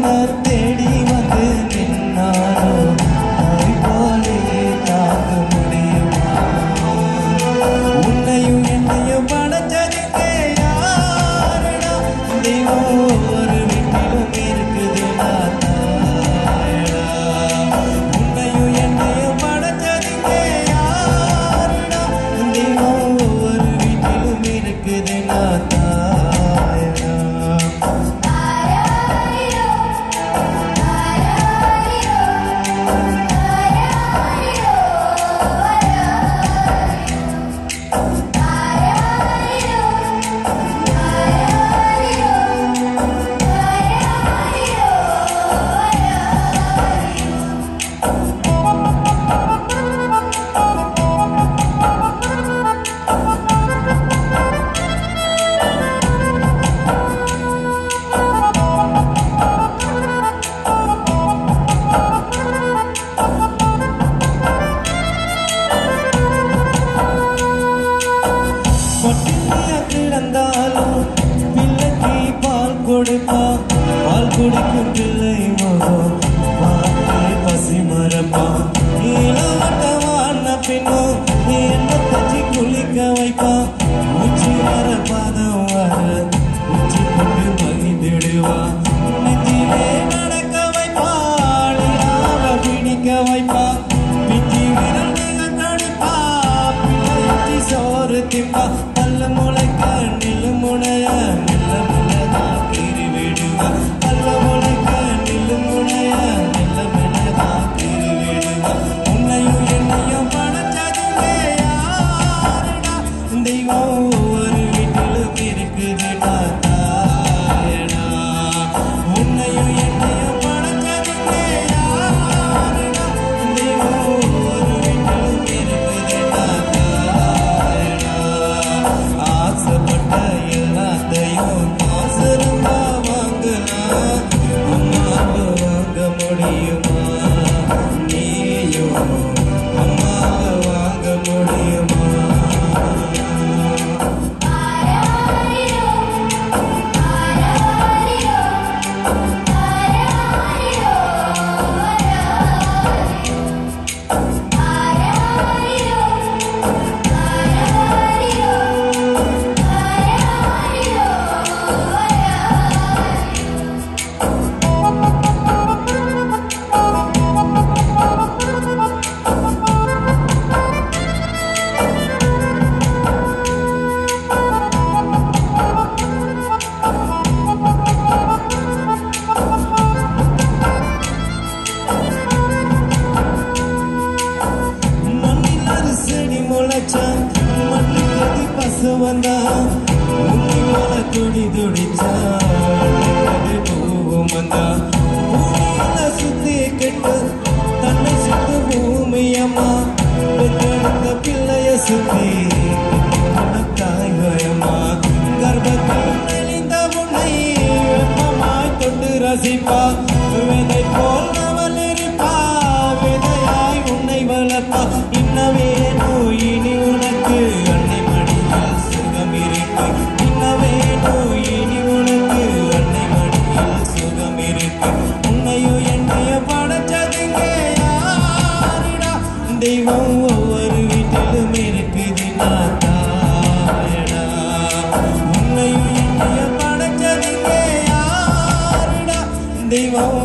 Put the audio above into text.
உறவினர் தேடி வந்து நின்னாரோ தாய் போலே தாக்க முடியுமா உன்னையும் என்னையும் படைச்சதுக்கே யாருடா தெய்வம் ஒரு வீட்டிலும் இருக்குதுடா தாயடா உன்னையும் என்னையும் படைச்சதுக்கே யாருடா தெய்வம் ஒரு வீட்டிலும் இருக்குதுடா தாயடா கிடந்தாலும் பிள்ளைக்கு பால் கொடுப்பா பால் குடிக்கும் பிள்ளை முகம் பார்த்து பசி மரப்பா இளவட்டமான பின்னும் என்ன தச்சு குளிக்க வைப்பா உச்சி வர பாதம் வர உச்சி கொண்டு மகிழ்ந்திடுவா நெஞ்சிலே நடக்க வைப்பா பிடிக்க வைப்பா பிச்சி விரல் தடிப்பா பிள்ளை சோறு திப்பா பல்ல முளைக்க நில்லு முனைய மெல்ல மெல்லதான் கீறி விடுவா பல்ல முளைக்க நில்லு முனைய மெல்ல மெல்லதான் கீறி விடுவா உன்னையும் என்னையும் படைச்சதுவே யாருடா தெய்வம் ஒரு வீட்டிலும் இருக்குதுடா தாயடா உன்னையும் என்னையும் படைச்சதுவே யாருடா தெய்வம் ஒரு வீட்டிலும் இருக்குதுடா ஆசைப்பட்ட எல்லாத்தையும் காசுருந்தா வாங்கலாம் அம்மாவை வாங்க முடியுமா நீயும் அம்மாவை வாங்க முடியுமா மண்ணுக்கு பசுவந்தா உன்னை போல துடி துடிச்சா பூவும் வந்தா பூமியில சுத்தி கெட்டு தன்னை சுத்து பூமியம்மா பெற்றெடுத்த பிள்ளைய சுத்தி தாய்வயம்மா கர்ப்பத்தில் நெளிந்த உன்னை வெப்பமாய் தொட்டு ரசிப்பா விதை போல் அவள் இருப்பா விதையாய் உன்னை வளர்ப்பா இன்னவே இனி உனக்கு அன்னை மடியில் சுகம் இருக்கு இன்னவே இனி உனக்கு அன்னை மடியில் சுகம் இருக்கு உன்னையும் என்னைய படைச்சதுங்க யாருடா தெய்வம் ஒவ்வொரு வீட்டிலும் இருக்குதுடா தாயடா உன்னையும் என்னைய படைச்சதுங்க யாருடா தெய்வம்